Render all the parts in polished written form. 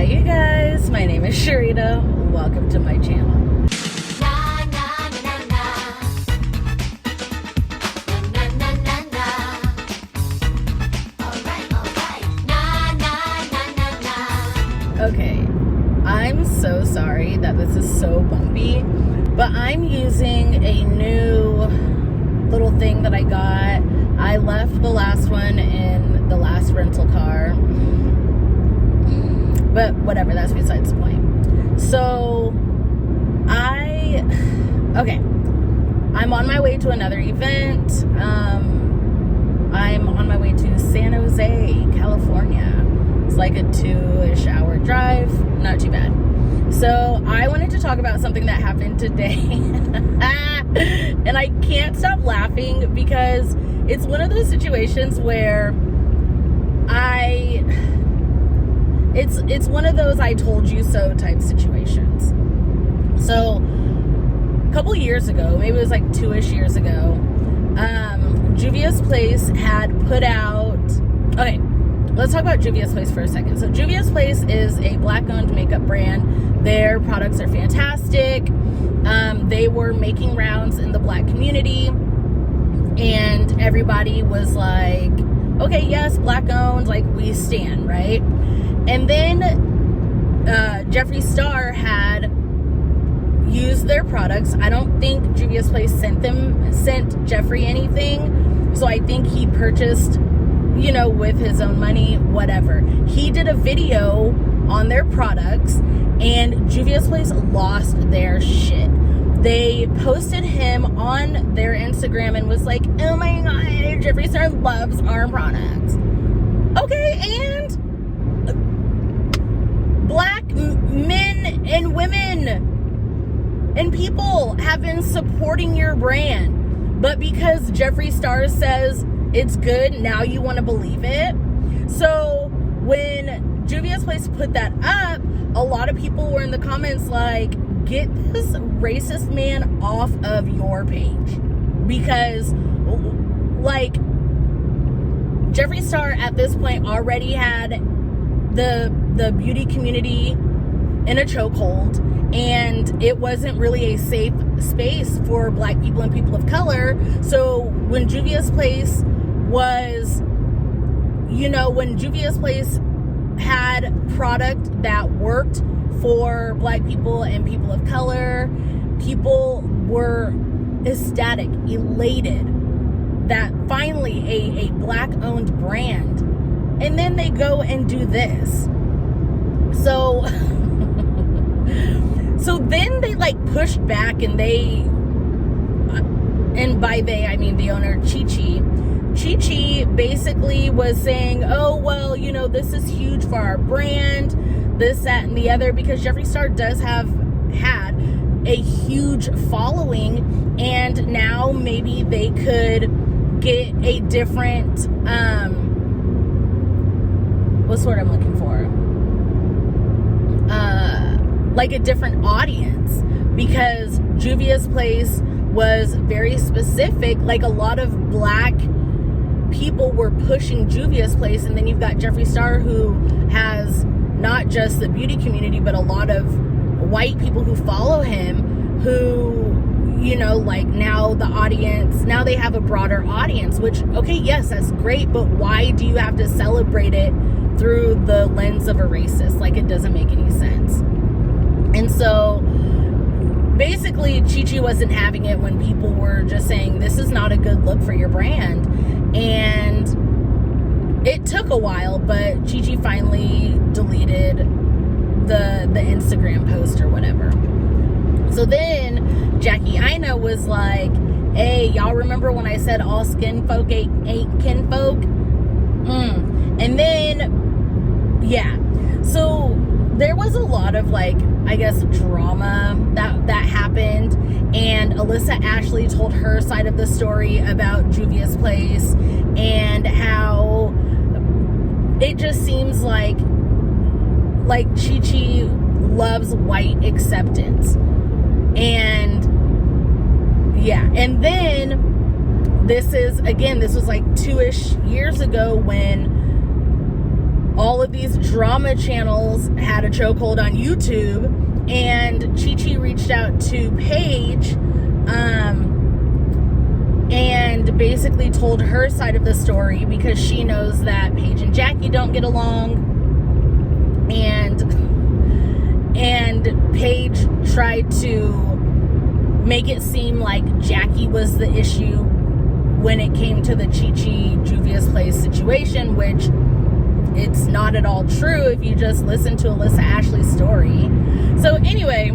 you guys, my name is Cherita. Welcome to my channel. Okay, I'm so sorry that this is so bumpy, but I'm using a new little thing that I got. I left the last one in the last rental car, but whatever, that's besides the point. So I'm on my way to another event. I'm on my way to San Jose, California. It's like a 2-ish hour drive, not too bad. So I wanted to talk about something that happened today. And I can't stop laughing because it's one of those situations where it's one of those I told you so type situations. So a couple years ago, maybe it was like 2-ish years ago, Juvia's Place had put out, okay, let's talk about Juvia's Place for a second. So Juvia's Place is a Black-owned makeup brand. Their products are fantastic. They were making rounds in the Black community, and everybody was like, okay, yes, Black-owned, like, we stan, right? And then Jeffree Star had used their products. I don't think Juvia's Place sent Jeffree anything, so I think he purchased, you know, with his own money, whatever. He did a video on their products, and Juvia's Place lost their shit. They posted him on their Instagram and was like, oh my god, Jeffree Star loves our products. Okay, and Black men and women and people have been supporting your brand, but because Jeffree Star says it's good, now you want to believe it. So when Juvia's Place put that up, a lot of people were in the comments like, get this racist man off of your page, because like Jeffree Star at this point already had the beauty community in a chokehold, and it wasn't really a safe space for Black people and people of color. So when Juvia's Place was, you know, when Juvia's Place had product that worked for Black people and people of color, people were ecstatic, elated that finally a Black-owned brand. And then they go and do this. So then they like pushed back, and and by they I mean the owner, Chi basically was saying, oh, well, you know, this is huge for our brand, this, that, and the other, because Jeffree Star does had a huge following, and now maybe they could get a different, what's the word I'm looking for? Like a different audience, because Juvia's Place was very specific. Like a lot of Black people were pushing Juvia's Place, and then you've got Jeffree Star, who has not just the beauty community, but a lot of white people who follow him, who, you know, like now the audience, now they have a broader audience, which, okay, yes, that's great, but why do you have to celebrate it through the lens of a racist? Like, it doesn't make any sense. And so basically Chi wasn't having it when people were just saying, this is not a good look for your brand. And it took a while, but Chi finally deleted the Instagram post or whatever. So then Jackie Aina was like, hey, y'all remember when I said all skin folk ain't kinfolk? And then, yeah. So there was a lot of, like, I guess, drama that happened, and Alyssa Ashley told her side of the story about Juvia's Place and how it just seems like Chi loves white acceptance. And yeah, and then this was like 2-ish years ago when all of these drama channels had a chokehold on YouTube, and Chi reached out to Paige and basically told her side of the story, because she knows that Paige and Jackie don't get along, and Paige tried to make it seem like Jackie was the issue when it came to the Juvia's Place situation, which it's not at all true if you just listen to Alyssa Ashley's story. So anyway,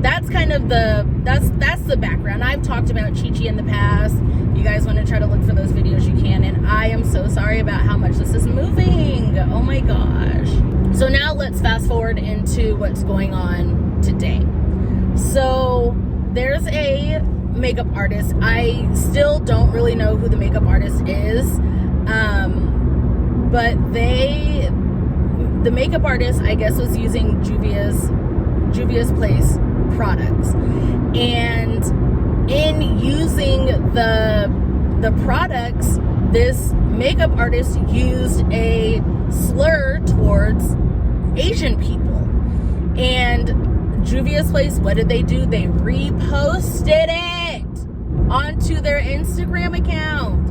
that's kind of that's the background. I've talked about Chi in the past. You guys want to try to look for those videos, you can. And I am so sorry about how much this is moving. Oh my gosh. So now let's fast forward into what's going on today. So there's a makeup artist. I still don't really know who the makeup artist is. But the makeup artist, I guess, was using Juvia's Place products. And in using the products, this makeup artist used a slur towards Asian people. And Juvia's Place, what did they do? They reposted it onto their Instagram account.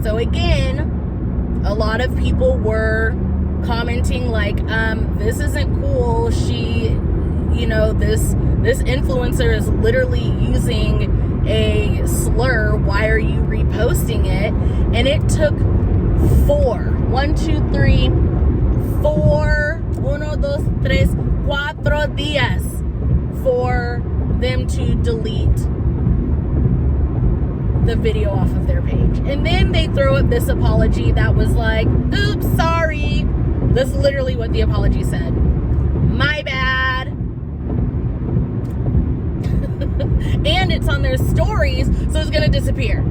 So again, a lot of people were commenting like, this isn't cool. This influencer is literally using a slur. Why are you reposting it? And it took 4 días for them to delete the video off of their page. And then they throw up this apology that was like, oops, sorry. That's literally what the apology said. My bad. And it's on their stories, so it's gonna disappear.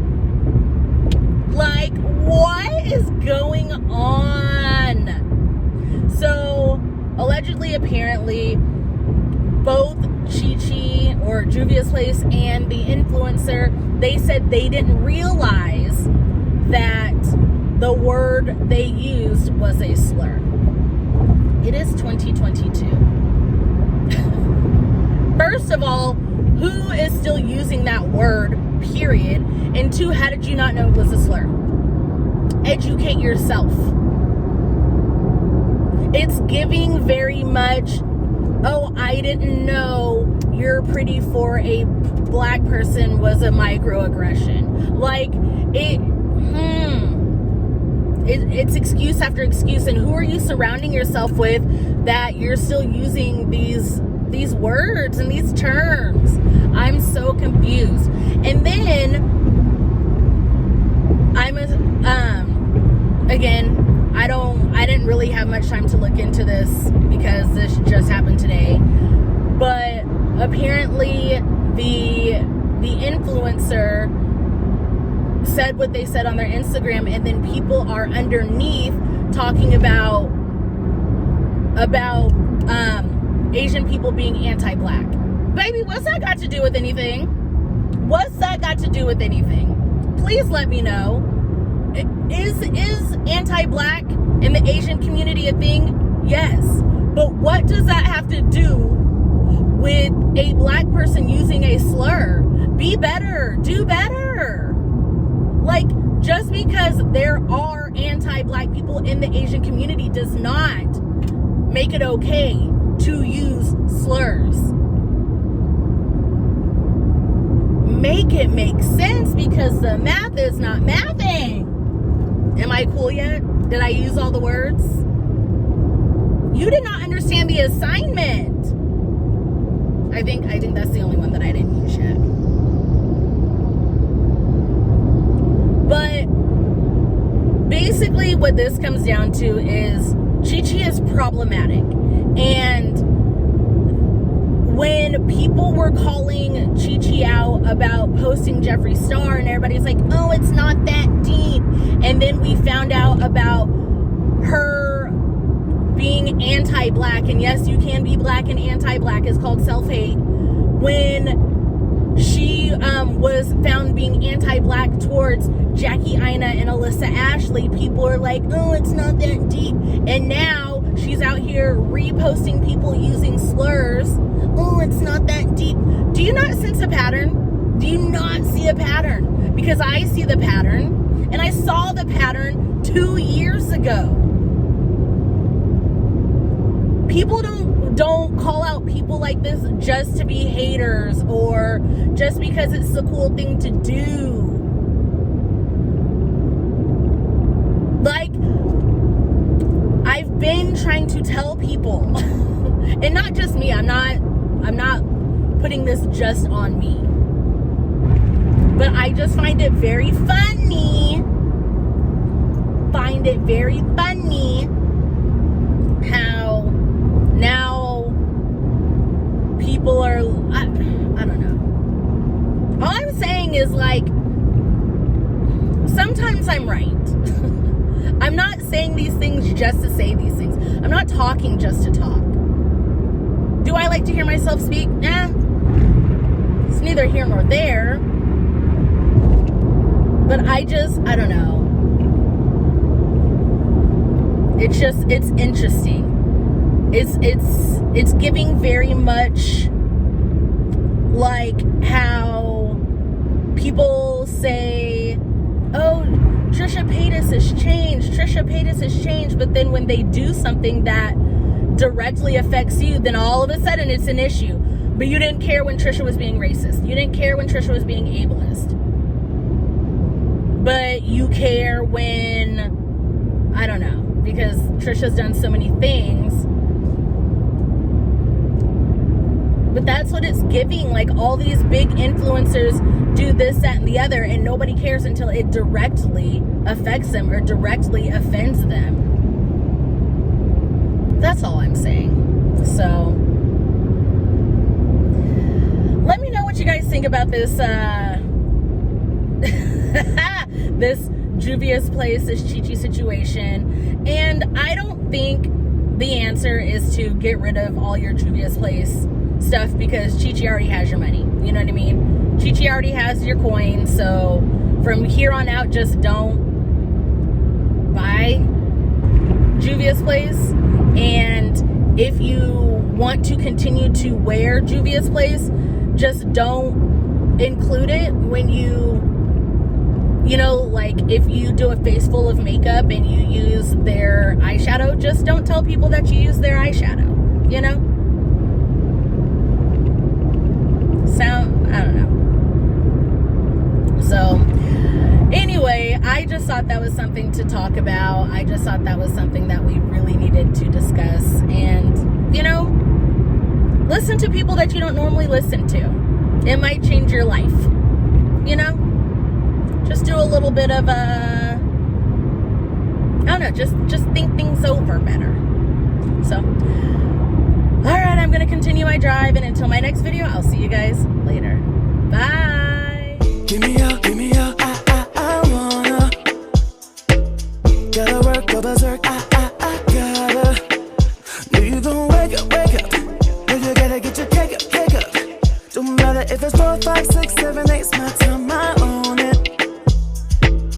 Like, what is going on? So, allegedly, apparently, both Chi or Juvia's Place and the influencer, they said they didn't realize that the word they used was a slur. It is 2022. First of all, who is still using that word, period? And 2, how did you not know it was a slur? Educate yourself. It's giving very much, oh, I didn't know you're pretty for a black person was a microaggression. Like, it's excuse after excuse. And who are you surrounding yourself with that you're still using these words and these terms? I'm so confused. And then again, I didn't really have much time to look into this because this just happened today. But apparently the influencer said what they said on their Instagram, and then people are underneath talking about Asian people being anti-black. Baby, what's that got to do with anything? What's that got to do with anything? Please let me know. Is anti-black in the Asian community a thing? Yes. But what does that have to do with a black person using a slur? Be better. Do better. Like, just because there are anti-black people in the Asian community does not make it okay to use slurs. Make it make sense, because the math is not mathing. Am I cool yet? Did I use all the words? You did not understand the assignment. I think that's the only one that I didn't use yet. But basically what this comes down to is Chi is problematic. And when people were calling Chi out about posting Jeffree Star, and everybody's like, oh, it's not that deep. And then we found out about her being anti-black. And yes, you can be black and anti-black. It's called self-hate. When she was found being anti-black towards Jackie Ina and Alyssa Ashley, people are like, oh, it's not that deep. And now she's out here reposting people using slurs. Oh, it's not that deep. Do you not sense a pattern? Do you not see a pattern? Because I see the pattern, and I saw the pattern 2 years ago. People don't call out people like this just to be haters or just because it's the cool thing to do. Like, I've been trying to tell people, and not just me, I'm not putting this just on me, but I just find it very funny how now people are, I don't know. All I'm saying is, like, sometimes I'm right. I'm not saying these things just to say these things. I'm not talking just to talk. Do I like to hear myself speak? It's neither here nor there. But I don't know. It's interesting. It's giving very much like how people say, oh, Trisha Paytas has changed, but then when they do something that directly affects you, then all of a sudden it's an issue. But you didn't care when Trisha was being racist. You didn't care when Trisha was being ableist. But you care when, I don't know, because Trisha's done so many things. But that's what it's giving. Like, all these big influencers do this, that, and the other, and nobody cares until it directly affects them or directly offends them. That's all I'm saying. So, let me know what you guys think about this, this Juvia's Place, this Chi-Chi situation. And I don't think the answer is to get rid of all your Juvia's Place stuff, because Chi-Chi already has your money. You know what I mean? Chi-Chi already has your coin. So from here on out, just don't buy Juvia's Place. And if you want to continue to wear Juvia's Place, just don't include it when you know, like, if you do a face full of makeup and you use their eyeshadow, just don't tell people that you use their eyeshadow, you know? I don't know. So, anyway, I just thought that was something to talk about. I just thought that was something that we really needed to discuss. And, you know, listen to people that you don't normally listen to. It might change your life, you know? Just do a little bit of I don't know, just think things over better. So, alright, I'm going to continue my drive, and until my next video, I'll see you guys later. Bye! Give me